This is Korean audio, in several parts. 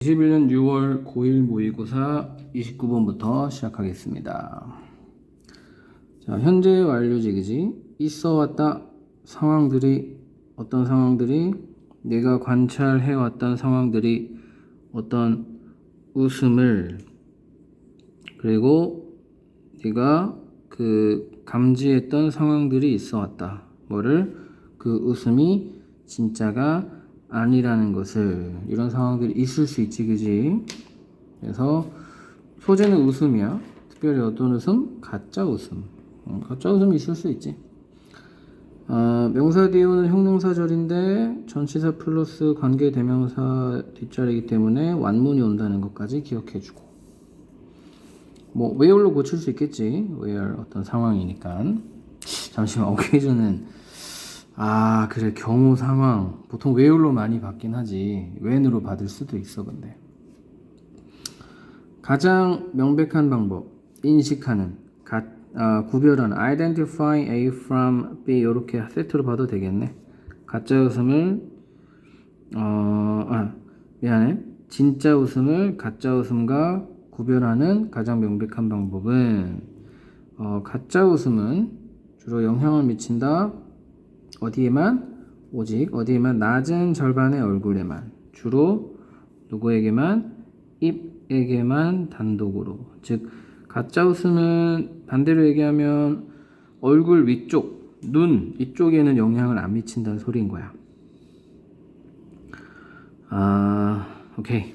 21년 6월 고1 모의고사 29번부터 시작하겠습니다. 자, 현재 완료직이지. 있어 왔다 상황들이 어떤 상황들이 내가 관찰해 왔던 상황들이 어떤 웃음을 그리고 네가 감지했던 상황들이 있어 왔다. 뭐를? 그 웃음이 진짜가 아니라는 것을. 이런 상황들이 있을 수 있지, 그지? 그래서 소재는 웃음이야. 특별히 어떤 웃음? 가짜 웃음. 가짜 웃음이 있을 수 있지. 명사 뒤에 오는 형용사절인데 전치사 플러스 관계대명사 뒷자리이기 때문에 완문이 온다는 것까지 기억해주고, 뭐 where로 고칠 수 있겠지. where 어떤 상황이니까. 잠시만, occasion은 그래, 경우 상황 보통 where로 많이 받긴 하지 when으로 받을 수도 있어. 근데 가장 명백한 방법, 인식하는, 구별하는, identifying A from B, 이렇게 세트로 봐도 되겠네. 가짜 웃음을 미안해, 진짜 웃음을 가짜 웃음과 구별하는 가장 명백한 방법은, 가짜 웃음은 주로 영향을 미친다. 어디에만? 오직 어디에만? 낮은 절반의 얼굴에만. 주로 누구에게만? 입에게만 단독으로. 즉 가짜 웃음은 반대로 얘기하면 얼굴 위쪽, 눈 이쪽에는 영향을 안 미친다는 소리인 거야. 오케이.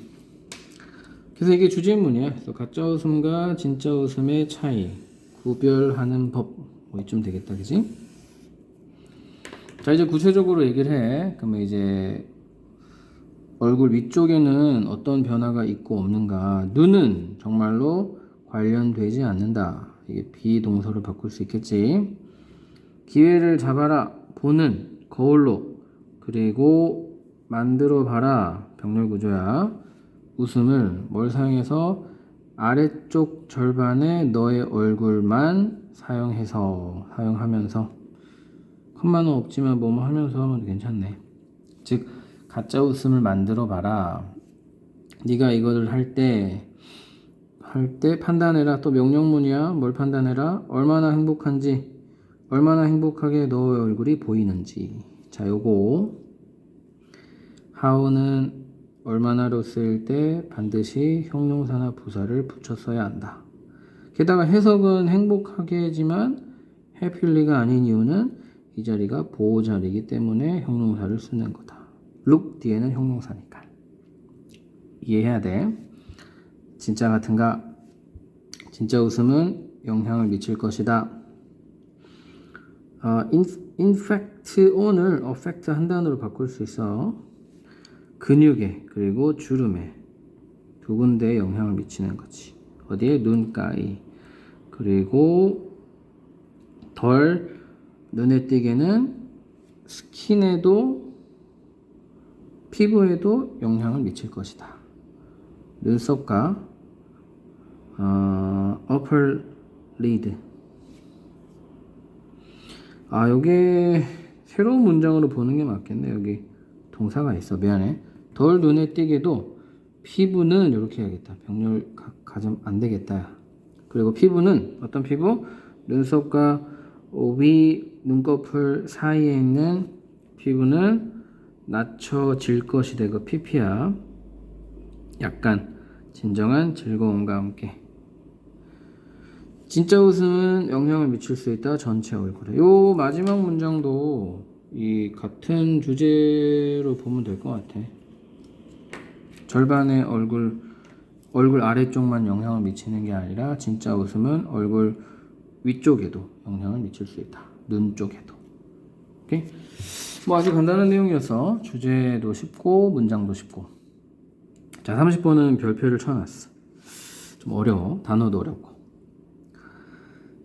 그래서 이게 주제문이야. 그래서 가짜 웃음과 진짜 웃음의 차이, 구별하는 법, 뭐 이쯤 되겠다, 그지? 자, 이제 구체적으로 얘기를 해. 그러면 이제 얼굴 위쪽에는 어떤 변화가 있고 없는가. 눈은 정말로 관련되지 않는다. 이게 비동사로 바꿀 수 있겠지. 기회를 잡아라. 보는 거울로. 그리고 만들어 봐라. 병렬 구조야. 웃음을 뭘 사용해서? 아래쪽 절반의 너의 얼굴만 사용하면서. 컴마는 없지만 뭐뭐 하면서 하면 괜찮네. 즉 가짜 웃음을 만들어 봐라. 네가 이거를 할 때 판단해라. 또 명령문이야. 뭘 판단해라? 얼마나 행복한지, 얼마나 행복하게 너의 얼굴이 보이는지. 자, 요거 how는 얼마나로 쓰일 때 반드시 형용사나 부사를 붙여 써야 한다. 게다가 해석은 행복하게지만 happy가 아닌 이유는 이 자리가 보호 자리이기 때문에 형용사를 쓰는 거다. look 뒤에는 형용사니까. 이해해야 돼. 진짜 같은가? 진짜 웃음은 영향을 미칠 것이다. in fact on을 affect 한 단어로 바꿀 수 있어. 근육에 그리고 주름에 두 군데에 영향을 미치는 거지. 어디에? 눈가에. 그리고 덜 눈에 띄게는 스킨에도, 피부에도 영향을 미칠 것이다. 눈썹과 upper lid. 요게 새로운 문장으로 보는 게 맞겠네. 여기 동사가 있어. 미안해. 덜 눈에 띄게도 피부는 이렇게 해야겠다. 병렬 가점 안 되겠다. 그리고 피부는 어떤 피부? 눈썹과 위 눈꺼풀 사이에 있는 피부는 낮춰질 것이 되고 PP야. 약간 진정한 즐거움과 함께. 진짜 웃음은 영향을 미칠 수 있다. 전체 얼굴에. 요 마지막 문장도 이 같은 주제로 보면 될 것 같아. 절반의 얼굴 아래쪽만 영향을 미치는 게 아니라 진짜 웃음은 얼굴 위쪽에도 영향을 미칠 수 있다. 눈 쪽에도. 오케이? 뭐 아주 간단한 내용이어서 주제도 쉽고 문장도 쉽고. 자, 30번은 별표를 쳐놨어. 좀 어려워. 단어도 어렵고.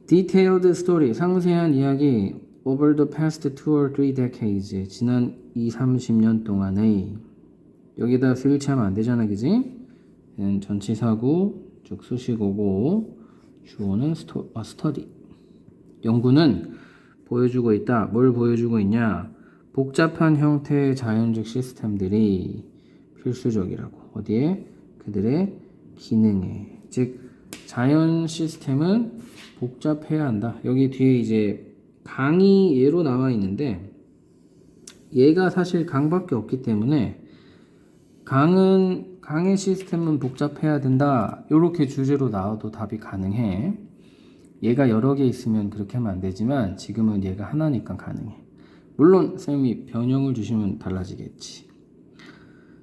Detailed story, 상세한 이야기. Over the past 2 or 3 decades, 지난 20-30년 동안의. 여기다 스위치하면 안 되잖아, 그지? 전치사구, 즉 수식어고, 주어는 study. 연구는 보여주고 있다. 뭘 보여주고 있냐? 복잡한 형태의 자연적 시스템들이 필수적이라고. 어디에? 그들의 기능에. 즉 자연 시스템은 복잡해야 한다. 여기 뒤에 이제 강이 얘로 나와 있는데 얘가 사실 강밖에 없기 때문에 강의 시스템은 복잡해야 된다. 이렇게 주제로 나와도 답이 가능해. 얘가 여러 개 있으면 그렇게 하면 안 되지만 지금은 얘가 하나니까 가능해. 물론 쌤이 변형을 주시면 달라지겠지.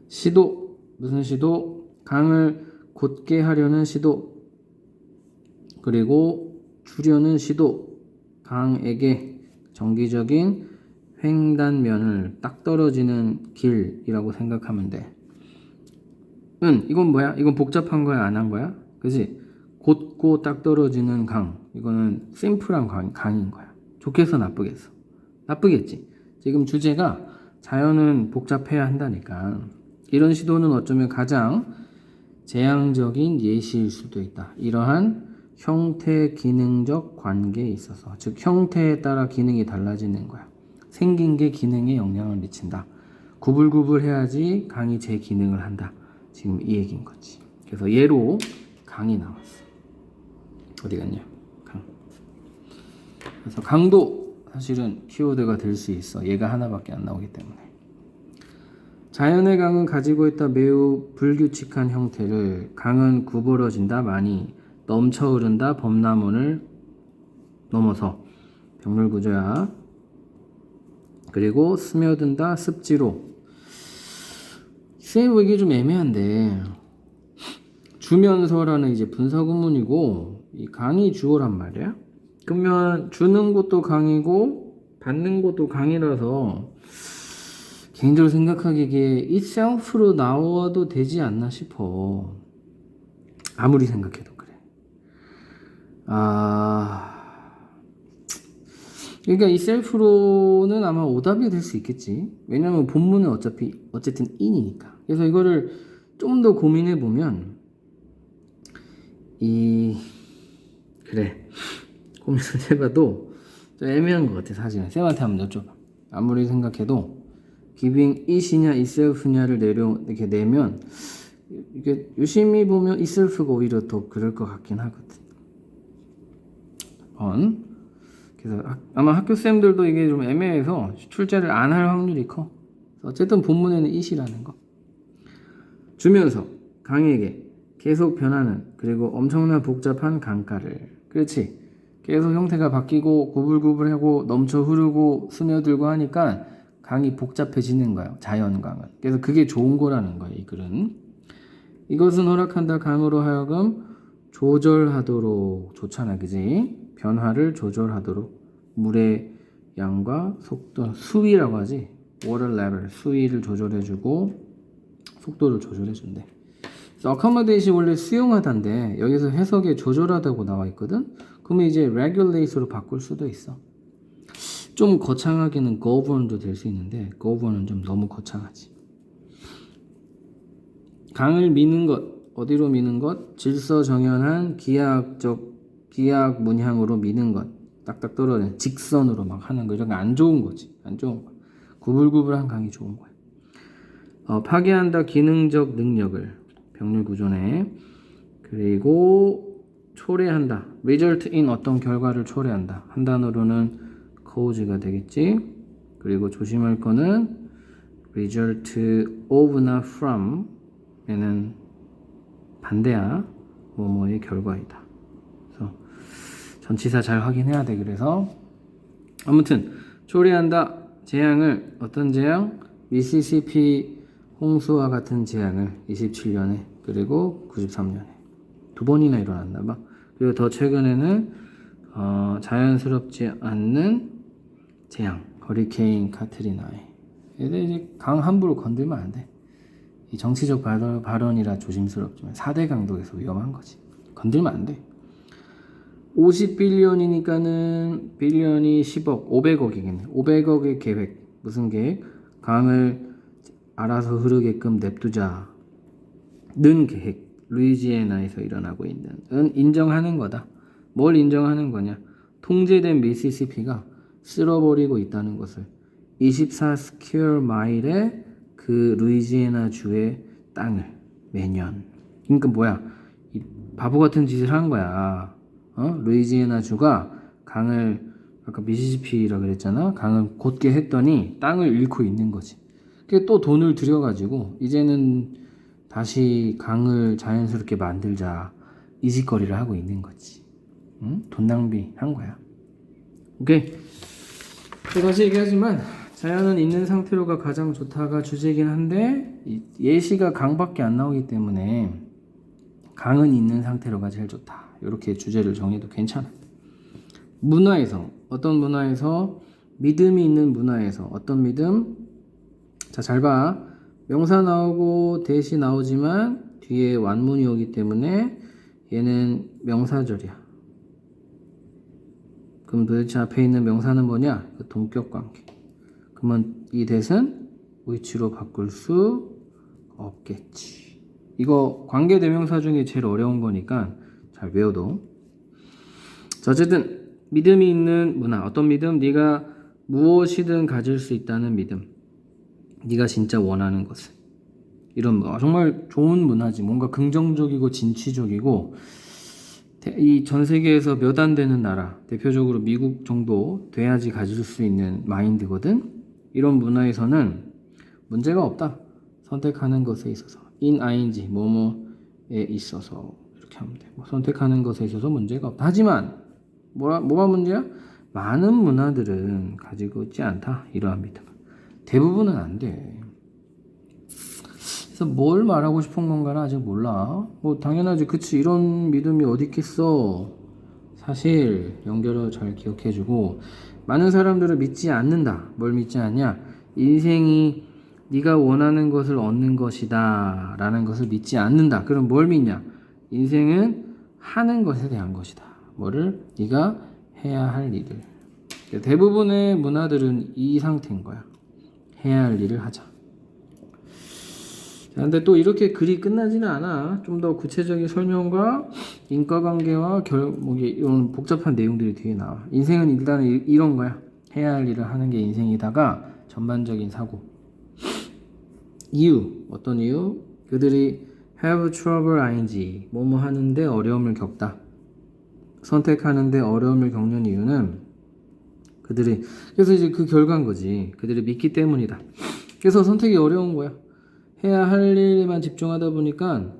시도, 무슨 시도? 강을 곧게 하려는 시도, 그리고 주려는 시도, 강에게 정기적인 횡단면을 딱 떨어지는 길이라고 생각하면 돼. 이건 뭐야? 이건 복잡한 거야? 안 한 거야? 그지? 곧고 딱 떨어지는 강. 이거는 심플한 강인 거야. 좋겠어? 나쁘겠어? 나쁘겠지? 지금 주제가 자연은 복잡해야 한다니까. 이런 시도는 어쩌면 가장 재앙적인 예시일 수도 있다. 이러한 형태 기능적 관계에 있어서. 즉 형태에 따라 기능이 달라지는 거야. 생긴 게 기능에 영향을 미친다. 구불구불 해야지 강이 제 기능을 한다. 지금 이 얘기인 거지. 그래서 얘로 강이 나왔어. 어디 갔냐? 강. 그래서 강도 사실은 키워드가 될 수 있어. 얘가 하나밖에 안 나오기 때문에. 자연의 강은 가지고 있다 매우 불규칙한 형태를. 강은 구부러진다 많이. 넘쳐 흐른다 범람원을 넘어서. 병렬구조야. 그리고 스며든다 습지로. 쌤 이게 좀 애매한데 주면서라는 이제 분사구문이고 이 강이 주어란 말이야. 그러면 주는 것도 강이고 받는 것도 강이라서 개인적으로 생각하기에 이게 itself로 나와도 되지 않나 싶어. 아무리 생각해도 그래. 그러니까 itself로는 아마 오답이 될 수 있겠지. 왜냐면 본문은 어쨌든 in이니까. 그래서 이거를 좀 더 고민해 보면 그래 고민을 해봐도 좀 애매한 것 같아. 사실은 쌤한테 한번 여쭤봐. 아무리 생각해도 giving it이냐 itself냐를 이렇게 내면 이게 유심히 보면 itself가 오히려 더 그럴 것 같긴 하거든. 그래서 아마 학교쌤들도 이게 좀 애매해서 출제를 안 할 확률이 커. 어쨌든 본문에는 it이라는 거. 주면서 강에게 계속 변하는 그리고 엄청난 복잡한 강가를. 그렇지. 계속 형태가 바뀌고 구불구불하고 넘쳐 흐르고 스며들고 하니까 강이 복잡해지는 거예요. 자연강은. 그래서 그게 좋은 거라는 거예요. 이 글은. 이것은 허락한다 강으로 하여금 조절하도록. 좋잖아. 그지? 변화를 조절하도록. 물의 양과 속도, 수위라고 하지. water level, 수위를 조절해주고 속도를 조절해준대. accommodate이 원래 수용하다인데 여기서 해석에 조절하다고 나와 있거든. 그러면 이제 regulate로 바꿀 수도 있어. 좀 거창하게는 govern도 될 수 있는데 govern은 좀 너무 거창하지. 강을 미는 것, 어디로 미는 것? 질서 정연한 기하학 문향으로 미는 것. 딱딱 떨어지는 직선으로 막 하는 거. 이런 거 안 좋은 거지. 안 좋은 거. 구불구불한 강이 좋은 거야. 파괴한다 기능적 능력을. 병렬 구조네. 그리고 초래한다. result in 어떤 결과를 초래한다. 한 단어로는 cause가 되겠지. 그리고 조심할 거는 result of나 from 얘는 반대야. 뭐뭐의 결과이다. 그래서 전치사 잘 확인해야 돼. 그래서 아무튼 초래한다. 재앙을. 어떤 재앙? 미시시피 홍수와 같은 재앙을 27년에 그리고 93년에 두 번이나 일어났나 봐. 그리고 더 최근에는 자연스럽지 않는 재앙 허리케인 카트리나에. 얘들 이제 강 함부로 건들면 안 돼. 이 정치적 발언이라 조심스럽지만 4대 강도에서 위험한 거지. 건들면 안 돼. 50빌리언이니까는 빌리언이 10억 500억이겠네. 500억의 계획. 무슨 계획? 강을 알아서 흐르게끔 냅두자는 계획. 루이지애나에서 일어나고 있는 인정하는 거다. 뭘 인정하는 거냐? 통제된 미시시피가 쓸어버리고 있다는 것을. 24 스퀘어 마일의 그 루이지애나 주의 땅을 매년. 그러니까 뭐야? 이 바보 같은 짓을 한 거야. 루이지애나 주가 강을 아까 미시시피라 그랬잖아. 강을 곧게 했더니 땅을 잃고 있는 거지. 그게 또 돈을 들여가지고 이제는 다시 강을 자연스럽게 만들자 이 짓거리를 하고 있는 거지. 응? 돈 낭비한 거야. 오케이. 또 다시 얘기하지만 자연은 있는 상태로가 가장 좋다가 주제이긴 한데 예시가 강밖에 안 나오기 때문에 강은 있는 상태로가 제일 좋다. 이렇게 주제를 정해도 괜찮아. 문화에서 어떤 문화에서 믿음이 있는 문화에서 어떤 믿음? 자, 잘 봐. 명사 나오고 대시 나오지만 뒤에 완문이 오기 때문에 얘는 명사절이야. 그럼 도대체 앞에 있는 명사는 뭐냐? 그 동격 관계. 그러면 이 대신 which로 바꿀 수 없겠지. 이거 관계 대명사 중에 제일 어려운 거니까 잘 외워둬. 자, 어쨌든 믿음이 있는 문화. 어떤 믿음? 네가 무엇이든 가질 수 있다는 믿음. 네가 진짜 원하는 것을. 이런 문화. 정말 좋은 문화지. 뭔가 긍정적이고 진취적이고 이 전 세계에서 몇 안 되는 나라, 대표적으로 미국 정도 돼야지 가질 수 있는 마인드거든. 이런 문화에서는 문제가 없다. 선택하는 것에 있어서 in ing 뭐뭐에 있어서 이렇게 하면 돼. 선택하는 것에 있어서 문제가 없다. 하지만 뭐가 문제야? 많은 문화들은 가지고 있지 않다. 이러한 믿음. 대부분은 안 돼. 그래서 뭘 말하고 싶은 건가는 아직 몰라. 뭐 당연하지. 그치. 이런 믿음이 어디 있겠어. 사실 연결을 잘 기억해주고 많은 사람들을 믿지 않는다. 뭘 믿지 않냐? 인생이 네가 원하는 것을 얻는 것이다 라는 것을 믿지 않는다. 그럼 뭘 믿냐? 인생은 하는 것에 대한 것이다. 뭐를? 네가 해야 할 일을. 대부분의 문화들은 이 상태인 거야. 해야 할 일을 하자. 근데 또 이렇게 글이 끝나지는 않아. 좀 더 구체적인 설명과 인과관계와 이런 복잡한 내용들이 뒤에 나와. 인생은 일단 이런 거야. 해야 할 일을 하는 게 인생이다가 전반적인 사고. 이유. 어떤 이유? 그들이 have trouble ing 뭐뭐 하는데 어려움을 겪다. 선택하는데 어려움을 겪는 이유는 그들이 그래서 이제 그 결과인 거지. 그들이 믿기 때문이다. 그래서 선택이 어려운 거야. 해야 할 일에만 집중하다 보니까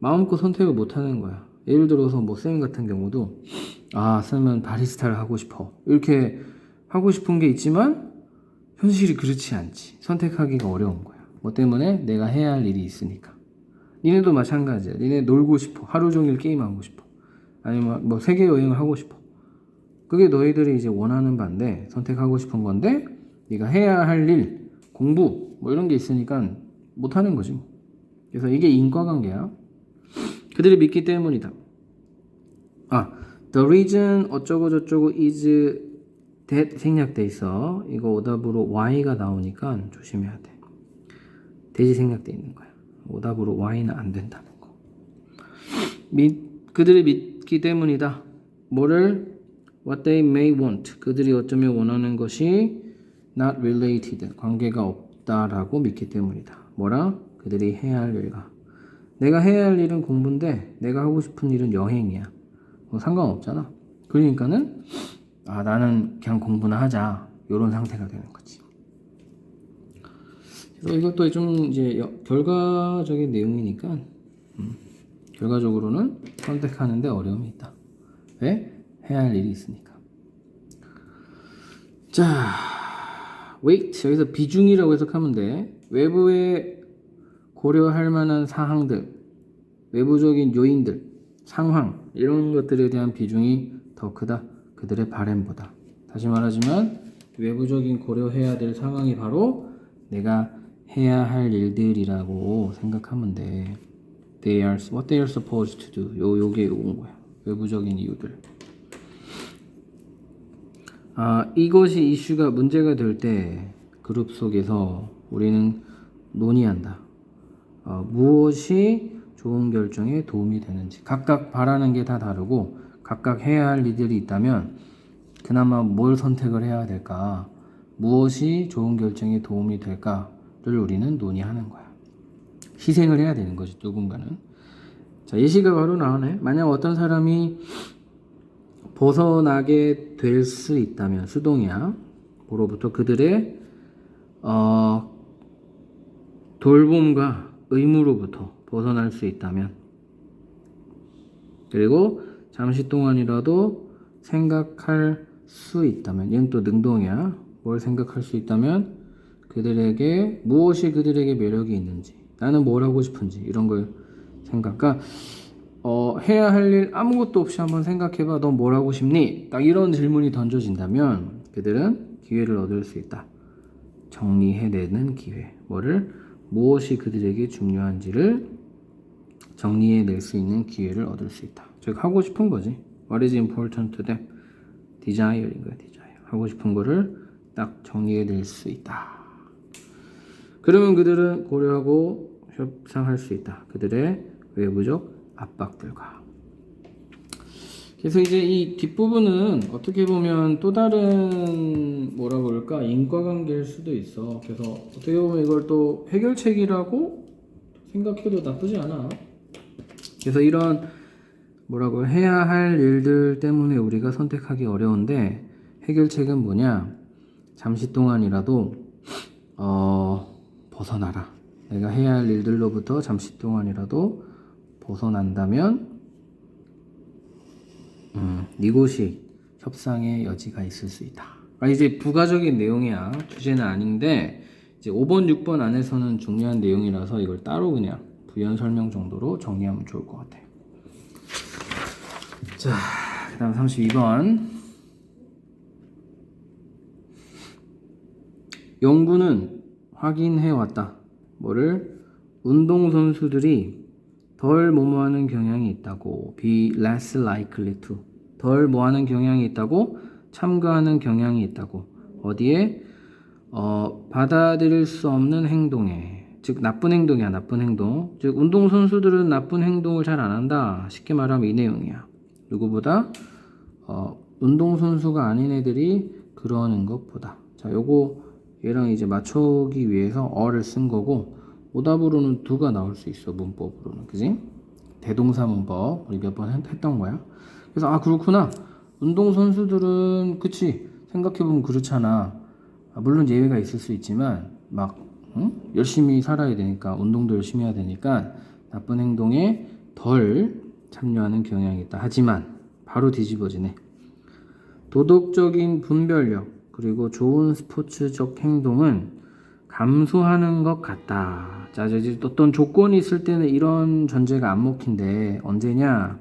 마음껏 선택을 못 하는 거야. 예를 들어서 뭐 쌤 같은 경우도 쌤은 바리스타를 하고 싶어. 이렇게 하고 싶은 게 있지만 현실이 그렇지 않지. 선택하기가 어려운 거야. 뭐 때문에? 내가 해야 할 일이 있으니까. 니네도 마찬가지야. 니네 놀고 싶어. 하루 종일 게임하고 싶어. 아니면 뭐 세계 여행을 하고 싶어. 그게 너희들이 이제 원하는 바인데 선택하고 싶은 건데 네가 해야 할 일, 공부 뭐 이런 게 있으니까 못 하는 거지. 그래서 이게 인과관계야. 그들이 믿기 때문이다. The reason 어쩌고 저쩌고 is that 생략돼 있어. 이거 오답으로 y가 나오니까 조심해야 돼. 대지 생략돼 있는 거야. 오답으로 y는 안 된다는 거. 그들이 믿기 때문이다. 뭐를? What they may want. 그들이 어쩌면 원하는 것이 not related. 관계가 없다라고 믿기 때문이다. 뭐라? 그들이 해야 할 일과. 내가 해야 할 일은 공부인데 내가 하고 싶은 일은 여행이야. 상관없잖아. 그러니까는 나는 그냥 공부나 하자. 이런 상태가 되는 거지. 그래서 이것도 좀 이제 결과적인 내용이니까 결과적으로는 선택하는데 어려움이 있다. 왜? 해야 할 일이 있으니까. 자, weight 여기서 비중이라고 해석하면 돼. 외부에 고려할 만한 사항들, 외부적인 요인들, 상황 이런 것들에 대한 비중이 더 크다. 그들의 바램보다. 다시 말하지만 외부적인 고려해야 될 상황이 바로 내가 해야 할 일들이라고 생각하면 돼. what they are supposed to do. 요게 온 거야. 외부적인 이유들. 이것이 이슈가 문제가 될 때 그룹 속에서 우리는 논의한다. 무엇이 좋은 결정에 도움이 되는지. 각각 바라는 게 다 다르고 각각 해야 할 일들이 있다면 그나마 뭘 선택을 해야 될까? 무엇이 좋은 결정에 도움이 될까를 우리는 논의하는 거야. 희생을 해야 되는 거지, 누군가는. 자, 예시가 바로 나오네. 만약 어떤 사람이 벗어나게 될 수 있다면, 수동이야. 로부터 그들의 돌봄과 의무로부터 벗어날 수 있다면, 그리고 잠시 동안이라도 생각할 수 있다면, 얘는 또 능동이야. 뭘 생각할 수 있다면, 그들에게 무엇이 그들에게 매력이 있는지, 나는 뭘 하고 싶은지, 이런 걸 생각. 그러니까 해야 할 일 아무것도 없이 한번 생각해봐. 넌 뭘 하고 싶니? 딱 이런 질문이 던져진다면 그들은 기회를 얻을 수 있다. 정리해내는 기회. 무엇이 그들에게 중요한지를 정리해낼 수 있는 기회를 얻을 수 있다. 즉 하고 싶은 거지. What is important to them? Desire인 거야. desire. 하고 싶은 거를 딱 정리해낼 수 있다. 그러면 그들은 고려하고 협상할 수 있다. 그들의 외부적 압박들과. 그래서 이제 이 뒷부분은 어떻게 보면 또 다른 뭐라 그럴까 인과관계일 수도 있어. 그래서 어떻게 보면 이걸 또 해결책이라고 생각해도 나쁘지 않아. 그래서 이런 뭐라고 해야 할 일들 때문에 우리가 선택하기 어려운데 해결책은 뭐냐? 잠시 동안이라도 벗어나라. 내가 해야 할 일들로부터 잠시 동안이라도 벗어난다면 이곳이 협상의 여지가 있을 수 있다. 이제 부가적인 내용이야. 주제는 아닌데 이제 5번, 6번 안에서는 중요한 내용이라서 이걸 따로 그냥 부연 설명 정도로 정리하면 좋을 것 같아. 자, 그 다음 32번. 연구는 확인해왔다. 뭐를? 운동선수들이 덜 뭐뭐하는 경향이 있다고. be less likely to. 덜 뭐하는 경향이 있다고. 참가하는 경향이 있다고. 어디에? 받아들일 수 없는 행동에. 즉 나쁜 행동이야. 나쁜 행동. 즉 운동선수들은 나쁜 행동을 잘 안 한다. 쉽게 말하면 이 내용이야. 누구보다? 운동선수가 아닌 애들이 그러는 것보다. 자, 요거 얘랑 이제 맞추기 위해서 어를 쓴 거고, 오답으로는 두가 나올 수 있어. 문법으로는. 그지? 대동사 문법 우리 몇 번 했던 거야. 그래서 그렇구나. 운동선수들은 그치 생각해보면 그렇잖아. 물론 예외가 있을 수 있지만 열심히 살아야 되니까, 운동도 열심히 해야 되니까 나쁜 행동에 덜 참여하는 경향이 있다. 하지만 바로 뒤집어지네. 도덕적인 분별력 그리고 좋은 스포츠적 행동은 감소하는 것 같다. 자, 이제 어떤 조건이 있을 때는 이런 전제가 안 먹힌대. 언제냐?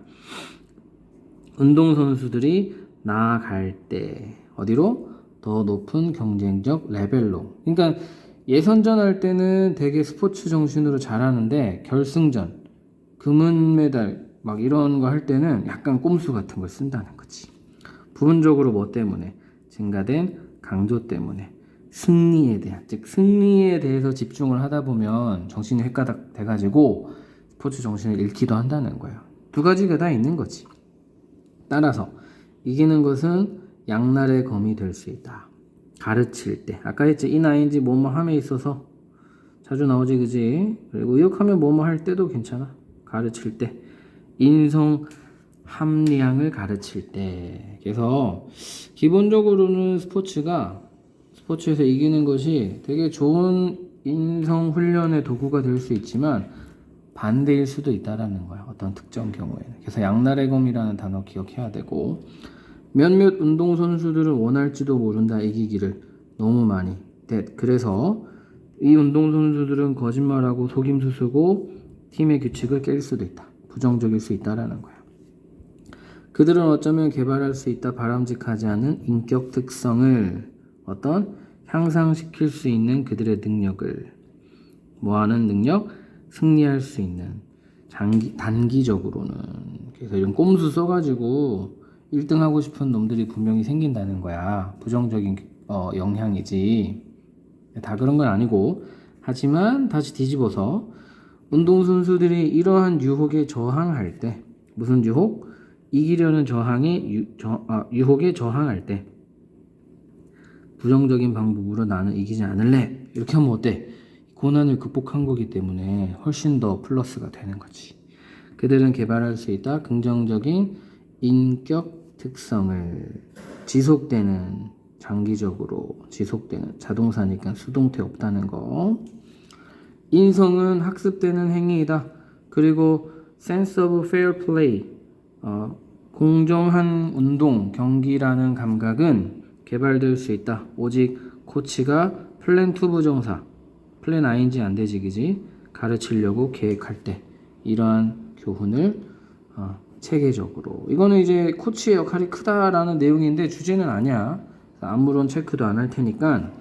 운동선수들이 나아갈 때. 어디로? 더 높은 경쟁적 레벨로. 그러니까 예선전 할 때는 되게 스포츠 정신으로 잘하는데 결승전, 금은메달 막 이런 거 할 때는 약간 꼼수 같은 걸 쓴다는 거지. 부분적으로 뭐 때문에? 증가된 강조 때문에. 승리에 대한, 즉 승리에 대해서 집중을 하다 보면 정신이 헷가닥 돼가지고 스포츠 정신을 잃기도 한다는 거예요. 두 가지가 다 있는 거지. 따라서 이기는 것은 양날의 검이 될 수 있다. 가르칠 때, 아까 했지, 이나인지 뭐뭐 함에 있어서 자주 나오지, 그지? 그리고 의역하면 뭐뭐 할 때도 괜찮아. 가르칠 때, 인성 함량을 가르칠 때. 그래서 기본적으로는 스포츠에서 이기는 것이 되게 좋은 인성 훈련의 도구가 될 수 있지만 반대일 수도 있다라는 거야. 어떤 특정 경우에는. 그래서 양날의 검이라는 단어 기억해야 되고, 몇몇 운동선수들은 원할지도 모른다. 이기기를 너무 많이. 그래서 이 운동선수들은 거짓말하고 속임수 쓰고 팀의 규칙을 깰 수도 있다. 부정적일 수 있다라는 거야. 그들은 어쩌면 개발할 수 있다. 바람직하지 않은 인격 특성을 향상시킬 수 있는 그들의 능력을. 뭐하는 능력? 승리할 수 있는. 단기적으로는. 그래서 이런 꼼수 써가지고 1등 하고 싶은 놈들이 분명히 생긴다는 거야. 부정적인 영향이지. 다 그런 건 아니고. 하지만 다시 뒤집어서 운동선수들이 이러한 유혹에 저항할 때, 무슨 유혹? 이기려는 유혹에 저항할 때 부정적인 방법으로 나는 이기지 않을래. 이렇게 하면 어때? 고난을 극복한 거기 때문에 훨씬 더 플러스가 되는 거지. 그들은 개발할 수 있다. 긍정적인 인격 특성을 지속되는, 장기적으로 지속되는, 자동사니까 수동태 없다는 거. 인성은 학습되는 행위이다. 그리고 sense of fair play, 공정한 운동, 경기라는 감각은 개발될 수 있다. 오직 코치가 플랜 투 부정사, 플랜 ing 안 되지, 그지? 가르치려고 계획할 때 이러한 교훈을 체계적으로. 이거는 이제 코치의 역할이 크다라는 내용인데 주제는 아니야. 아무런 체크도 안 할 테니까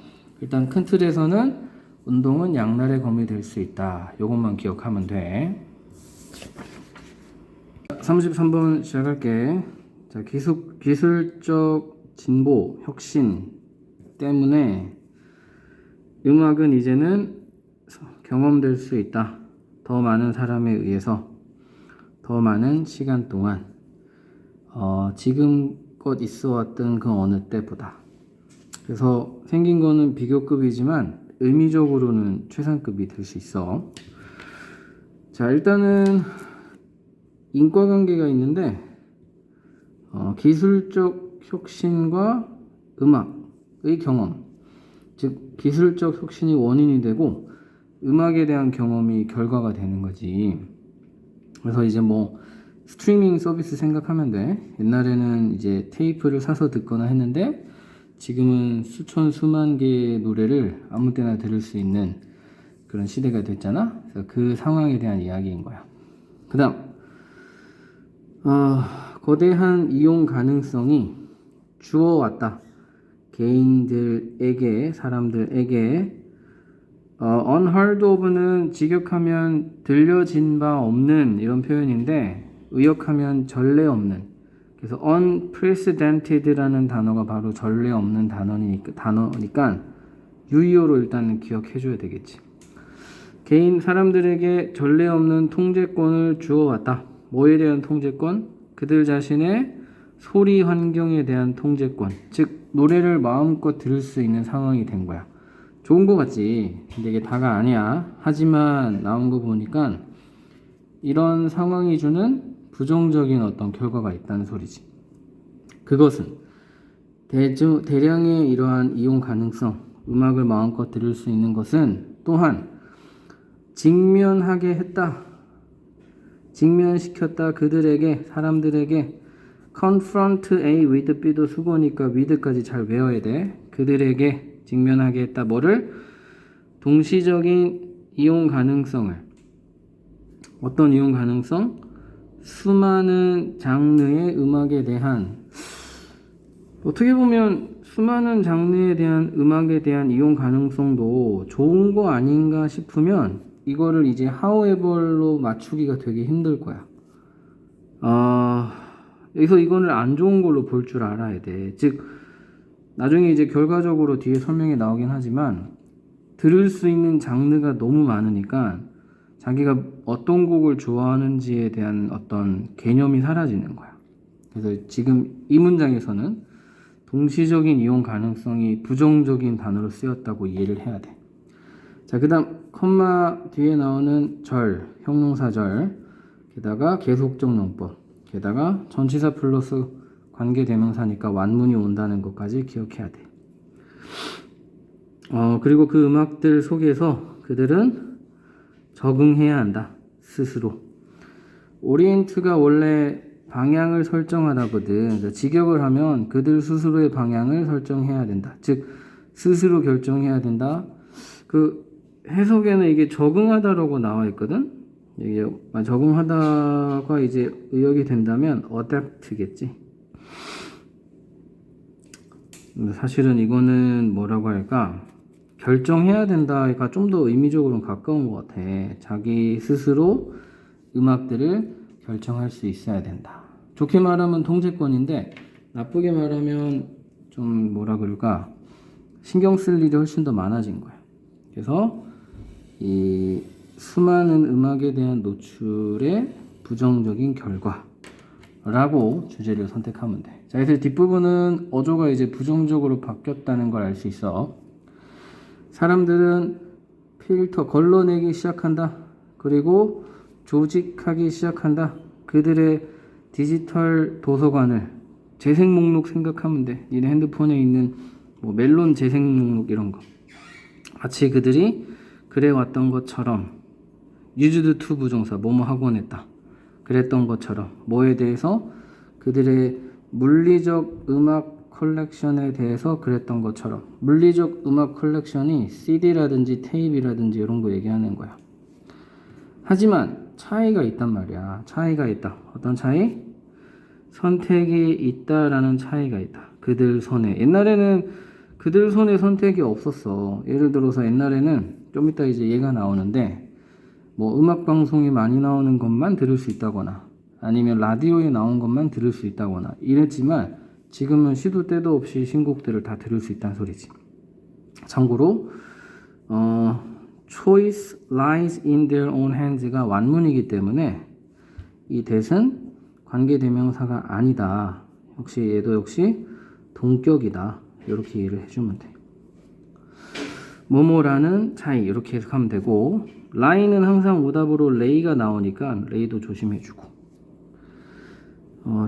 일단 큰 틀에서는 운동은 양날의 검이 될 수 있다. 이것만 기억하면 돼. 33번 시작할게. 자, 기술적 진보, 혁신 때문에 음악은 이제는 경험될 수 있다. 더 많은 사람에 의해서 더 많은 시간 동안 지금껏 있어 왔던 그 어느 때보다. 그래서 생긴 거는 비교급이지만 의미적으로는 최상급이 될 수 있어. 자, 일단은 인과관계가 있는데 기술적 혁신과 음악의 경험, 즉 기술적 혁신이 원인이 되고 음악에 대한 경험이 결과가 되는 거지. 그래서 이제 뭐 스트리밍 서비스 생각하면 돼. 옛날에는 이제 테이프를 사서 듣거나 했는데 지금은 수천 수만 개의 노래를 아무 때나 들을 수 있는 그런 시대가 됐잖아. 그래서 그 상황에 대한 이야기인 거야. 그 다음 거대한 이용 가능성이 주어왔다. 개인들에게, 사람들에게. unheard of는 직역하면 들려진 바 없는 이런 표현인데 의역하면 전례 없는. 그래서 unprecedented라는 단어가 바로 전례 없는 단어니까 유의어로 일단 기억해 줘야 되겠지. 개인 사람들에게 전례 없는 통제권을 주어왔다. 뭐에 대한 통제권? 그들 자신의 소리 환경에 대한 통제권. 즉 노래를 마음껏 들을 수 있는 상황이 된 거야. 좋은 거 같지? 근데 이게 다가 아니야. 하지만 나온 거 보니까 이런 상황이 주는 부정적인 어떤 결과가 있다는 소리지. 그것은 대량의 이러한 이용 가능성, 음악을 마음껏 들을 수 있는 것은 또한 직면하게 했다. 직면시켰다. 그들에게, 사람들에게. confront A with B도 수고니까 with까지 잘 외워야 돼. 그들에게 직면하게 했다. 뭐를? 동시적인 이용 가능성을. 어떤 이용 가능성? 수많은 장르의 음악에 대한, 어떻게 보면 수많은 장르에 대한 음악에 대한 이용 가능성도 좋은 거 아닌가 싶으면 이거를 이제 however로 맞추기가 되게 힘들 거야. 여기서 이거를 안 좋은 걸로 볼 줄 알아야 돼. 즉 나중에 이제 결과적으로 뒤에 설명이 나오긴 하지만 들을 수 있는 장르가 너무 많으니까 자기가 어떤 곡을 좋아하는지에 대한 어떤 개념이 사라지는 거야. 그래서 지금 이 문장에서는 동시적인 이용 가능성이 부정적인 단어로 쓰였다고 이해를 해야 돼. 자, 그 다음 컴마 뒤에 나오는 절, 형용사절, 게다가 계속적 용법, 게다가 전치사 플러스 관계대명사니까 완문이 온다는 것까지 기억해야 돼. 그리고 그 음악들 속에서 그들은 적응해야 한다. 스스로. 오리엔트가 원래 방향을 설정하다거든. 직역을 하면 그들 스스로의 방향을 설정해야 된다. 즉 스스로 결정해야 된다. 그 해석에는 이게 적응하다라고 나와 있거든. 이게 적응하다가 이제 의역이 된다면 adapt겠지. 사실은 이거는 뭐라고 할까? 결정해야 된다가 좀 더 의미적으로는 가까운 것 같아. 자기 스스로 음악들을 결정할 수 있어야 된다. 좋게 말하면 통제권인데 나쁘게 말하면 좀 뭐라 그럴까? 신경 쓸 일이 훨씬 더 많아진 거야. 그래서 이 수많은 음악에 대한 노출의 부정적인 결과라고 주제를 선택하면 돼. 자, 그래서 뒷부분은 어조가 이제 부정적으로 바뀌었다는 걸 알 수 있어. 사람들은 필터, 걸러내기 시작한다. 그리고 조직하기 시작한다. 그들의 디지털 도서관을 재생 목록 생각하면 돼. 니네 핸드폰에 있는 뭐 멜론 재생 목록 이런 거. 마치 그들이 그래왔던 것처럼 used to 부정사 뭐뭐 하곤 했다. 그랬던 것처럼 뭐에 대해서 그들의 물리적 음악 컬렉션에 대해서 그랬던 것처럼 물리적 음악 컬렉션이 CD라든지 테이프라든지 이런 거 얘기하는 거야. 하지만 차이가 있단 말이야. 차이가 있다. 어떤 차이? 선택이 있다라는 차이가 있다. 그들 손에. 옛날에는 그들 손에 선택이 없었어. 예를 들어서 옛날에는 좀 이따 이제 얘가 나오는데 뭐 음악 방송이 많이 나오는 것만 들을 수 있다거나 아니면 라디오에 나온 것만 들을 수 있다거나 이랬지만 지금은 시도 때도 없이 신곡들을 다 들을 수 있다는 소리지. 참고로 choice lies in their own hands가 완문이기 때문에 이 that은 관계대명사가 아니다. 역시 얘도 역시 동격이다. 이렇게 이해를 해주면 돼. 뭐뭐라는 차이 이렇게 해석하면 되고 lie는 항상 오답으로 lay가 나오니까 lay도 조심해주고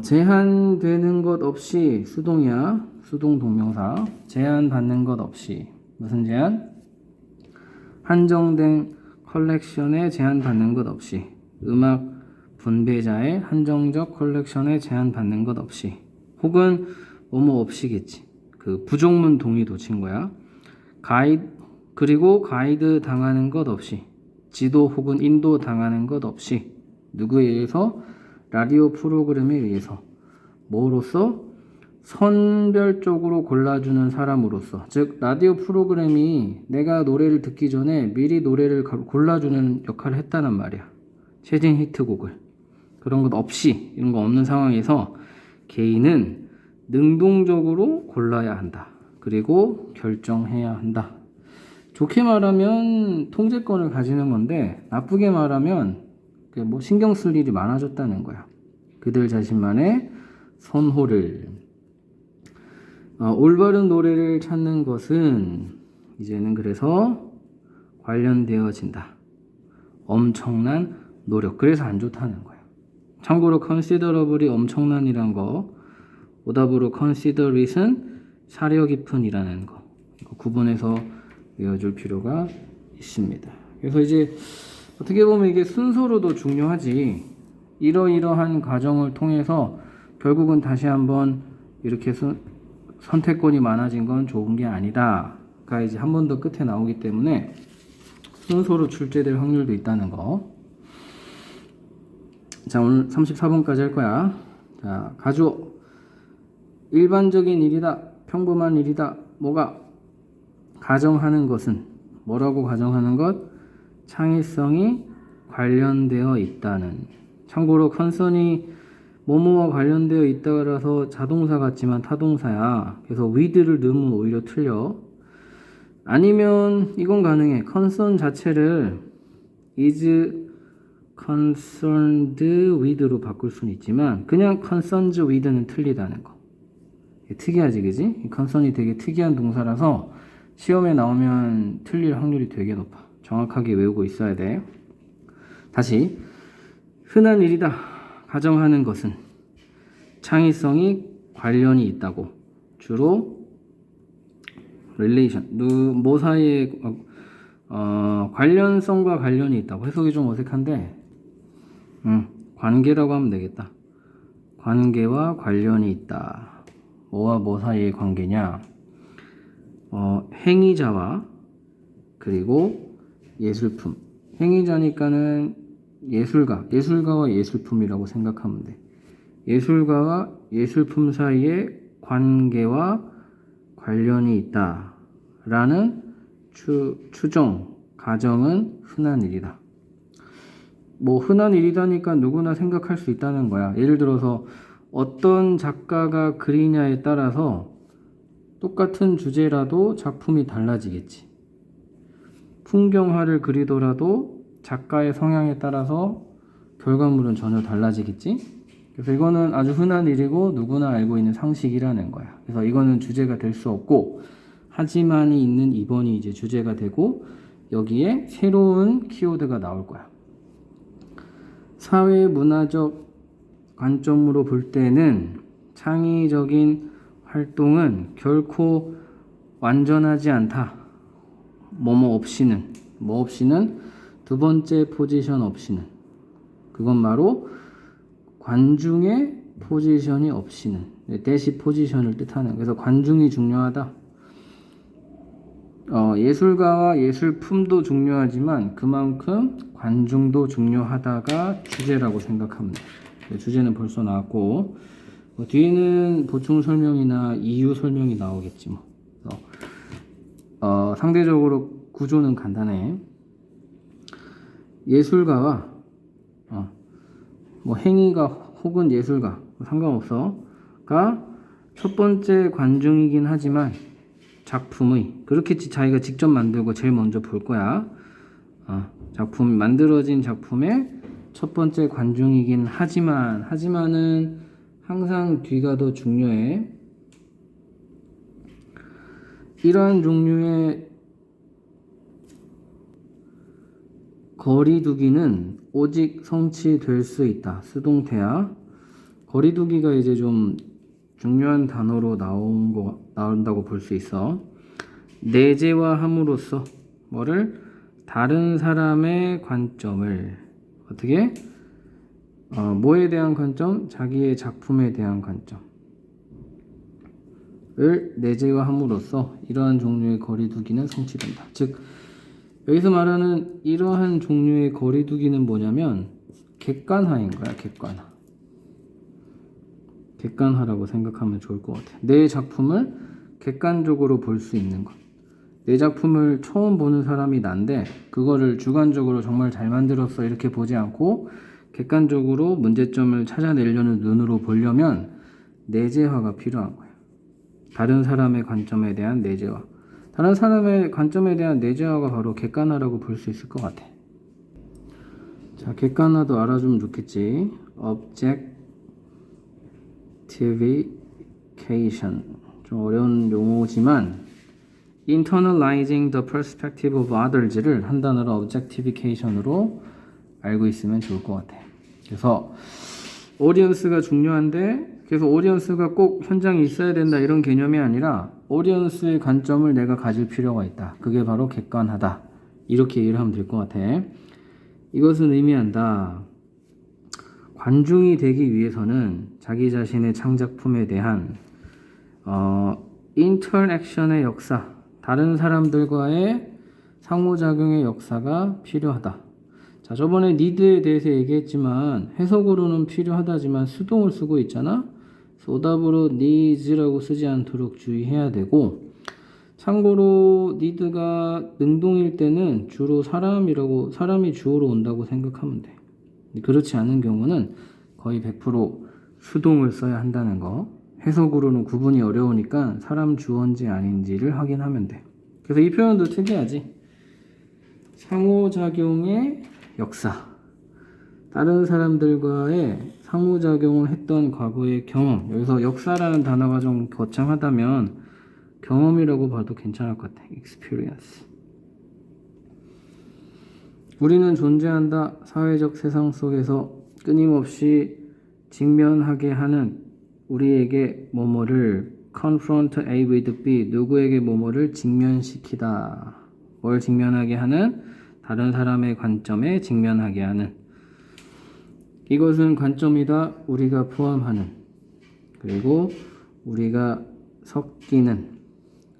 제한되는 것 없이 수동이야. 수동 동명사. 제한받는 것 없이 무슨 제한? 한정된 컬렉션에 제한받는 것 없이 음악 분배자의 한정적 컬렉션에 제한받는 것 없이 혹은 뭐뭐 없이겠지. 그 부정문 동의도 친 거야. 그리고 가이드 당하는 것 없이 지도 혹은 인도 당하는 것 없이 누구에 의해서? 라디오 프로그램에 의해서 뭐로서? 선별적으로 골라주는 사람으로서 즉 라디오 프로그램이 내가 노래를 듣기 전에 미리 노래를 골라주는 역할을 했다는 말이야. 최신 히트곡을 그런 것 없이 이런 거 없는 상황에서 개인은 능동적으로 골라야 한다. 그리고 결정해야 한다. 좋게 말하면 통제권을 가지는 건데 나쁘게 말하면 뭐 신경 쓸 일이 많아졌다는 거야. 그들 자신만의 선호를 올바른 노래를 찾는 것은 이제는 그래서 관련되어진다. 엄청난 노력. 그래서 안 좋다는 거야. 참고로 considerable이 엄청난이란 거 오답으로 considerat은 사려 깊은이라는 거 이거 구분해서 외워줄 필요가 있습니다. 그래서 이제 어떻게 보면 이게 순서로도 중요하지. 이러이러한 과정을 통해서 결국은 다시 한번 이렇게 선택권이 많아진 건 좋은 게 아니다가 이제 한 번 더 끝에 나오기 때문에 순서로 출제될 확률도 있다는 거. 자, 오늘 34번까지 할 거야. 자, 가주어. 일반적인 일이다. 평범한 일이다. 뭐가? 가정하는 것은 뭐라고 가정하는 것? 창의성이 관련되어 있다는. 참고로 concern이 뭐뭐와 관련되어 있다라서 자동사 같지만 타동사야. 그래서 with를 넣으면 오히려 틀려. 아니면 이건 가능해. concern 자체를 is concerned with로 바꿀 수는 있지만 그냥 concerns with는 틀리다는 거. 특이하지, 그지? concern이 되게 특이한 동사라서 시험에 나오면 틀릴 확률이 되게 높아. 정확하게 외우고 있어야 돼. 다시 흔한 일이다. 가정하는 것은 창의성이 관련이 있다고. 주로 relation, 뭐 사이에 관련성과 관련이 있다고. 해석이 좀 어색한데 관계라고 하면 되겠다. 관계와 관련이 있다. 뭐와 뭐 사이의 관계냐? 행위자와 그리고 예술품. 행위자니까는 예술가와 예술품이라고 생각하면 돼. 예술가와 예술품 사이의 관계와 관련이 있다라는 추정, 가정은 흔한 일이다. 뭐 흔한 일이다니까 누구나 생각할 수 있다는 거야. 예를 들어서 어떤 작가가 그리냐에 따라서 똑같은 주제라도 작품이 달라지겠지. 풍경화를 그리더라도 작가의 성향에 따라서 결과물은 전혀 달라지겠지. 그래서 이거는 아주 흔한 일이고 누구나 알고 있는 상식이라는 거야. 그래서 이거는 주제가 될 수 없고 하지만이 있는 2번이 이제 주제가 되고 여기에 새로운 키워드가 나올 거야. 사회 문화적 관점으로 볼 때는 창의적인 활동은 결코 완전하지 않다. 뭐뭐 없이는, 뭐 없이는, 두 번째 포지션 없이는. 그건 바로 관중의 포지션이 없이는. 대시 포지션을 뜻하는. 그래서 관중이 중요하다. 예술가와 예술품도 중요하지만 그만큼 관중도 중요하다가 주제라고 생각합니다. 주제는 벌써 나왔고, 뒤에는 보충 설명이나 이유 설명이 나오겠지 뭐. 상대적으로 구조는 간단해. 예술가와 뭐 행위가 혹은 예술가 상관없어가 첫 번째 관중이긴 하지만 작품의 그렇겠지. 자기가 직접 만들고 제일 먼저 볼 거야. 작품 만들어진 작품의 첫 번째 관중이긴 하지만은 항상 뒤가 더 중요해. 이러한 종류의 거리두기는 오직 성취될 수 있다. 수동태야. 거리두기가 이제 좀 중요한 단어로 나온다고 볼 수 있어. 내재화함으로써 뭐를? 다른 사람의 관점을 어떻게? 뭐에 대한 관점? 자기의 작품에 대한 관점을 내재화함으로써 이러한 종류의 거리두기는 성취된다. 즉 여기서 말하는 이러한 종류의 거리두기는 뭐냐면 객관화인 거야. 객관화라고 생각하면 좋을 것 같아. 내 작품을 객관적으로 볼 수 있는 것. 내 작품을 처음 보는 사람이 난데 그거를 주관적으로 정말 잘 만들었어 이렇게 보지 않고 객관적으로 문제점을 찾아내려는 눈으로 보려면 내재화가 필요한 거예요. 다른 사람의 관점에 대한 내재화. 다른 사람의 관점에 대한 내재화가 바로 객관화라고 볼 수 있을 것 같아. 자, 객관화도 알아주면 좋겠지. Objectification. 좀 어려운 용어지만 Internalizing the perspective of others를 한 단어로 Objectification으로 알고 있으면 좋을 것 같아. 그래서 오디언스가 중요한데 그래서 오디언스가 꼭 현장에 있어야 된다 이런 개념이 아니라 오디언스의 관점을 내가 가질 필요가 있다. 그게 바로 객관하다. 이렇게 이해를 하면 될 것 같아. 이것은 의미한다. 관중이 되기 위해서는 자기 자신의 창작품에 대한 인터랙션의 역사, 다른 사람들과의 상호작용의 역사가 필요하다. 자, 저번에 니드에 대해서 얘기했지만 해석으로는 필요하다지만 수동을 쓰고 있잖아. 오답으로 needs라고 쓰지 않도록 주의해야 되고, 참고로 need가 능동일 때는 주로 사람이 주어로 온다고 생각하면 돼. 그렇지 않은 경우는 거의 100% 수동을 써야 한다는 거. 해석으로는 구분이 어려우니까 사람 주어인지 아닌지를 확인하면 돼. 그래서 이 표현도 특이하지. 상호작용의 역사. 다른 사람들과의 상호작용을 했던 과거의 경험. 여기서 역사라는 단어가 좀 거창하다면 경험이라고 봐도 괜찮을 것 같아. experience. 우리는 존재한다. 사회적 세상 속에서 끊임없이 직면하게 하는 우리에게 뭐뭐를 confront A with B, 누구에게 뭐뭐를 직면시키다. 뭘 직면하게 하는? 다른 사람의 관점에 직면하게 하는. 이것은 관점이다. 우리가 포함하는. 그리고 우리가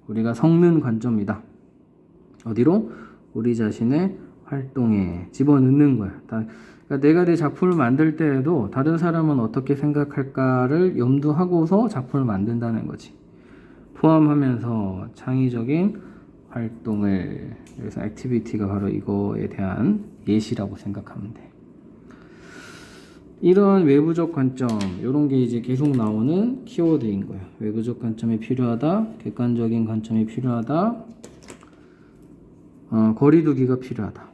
우리가 섞는 관점이다. 어디로? 우리 자신의 활동에 집어넣는 거야. 그러니까 내가 내 작품을 만들 때에도 다른 사람은 어떻게 생각할까를 염두하고서 작품을 만든다는 거지. 포함하면서 창의적인 활동을. 그래서 액티비티가 바로 이거에 대한 예시라고 생각하면 돼. 이러한 외부적 관점, 이런 게 이제 계속 나오는 키워드인 거야. 외부적 관점이 필요하다, 객관적인 관점이 필요하다, 거리두기가 필요하다.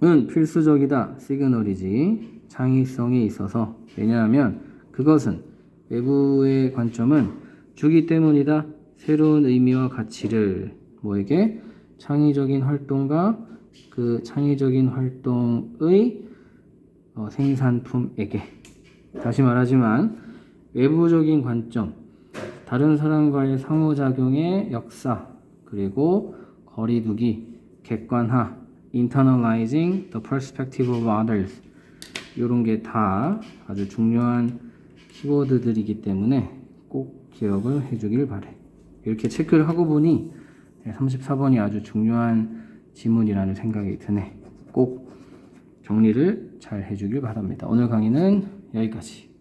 은 필수적이다, 시그널이지. 창의성에 있어서. 왜냐하면 그것은 외부의 관점은 주기 때문이다. 새로운 의미와 가치를 뭐에게? 창의적인 활동과 그 창의적인 활동의 생산품에게. 다시 말하지만 외부적인 관점, 다른 사람과의 상호작용의 역사, 그리고 거리두기, 객관화, internalizing the perspective of others, 이런 게 다 아주 중요한 키워드들이기 때문에 꼭 기억을 해주길 바래. 이렇게 체크를 하고 보니 34번이 아주 중요한 지문이라는 생각이 드네. 꼭 정리를 잘 해주길 바랍니다. 오늘 강의는 여기까지.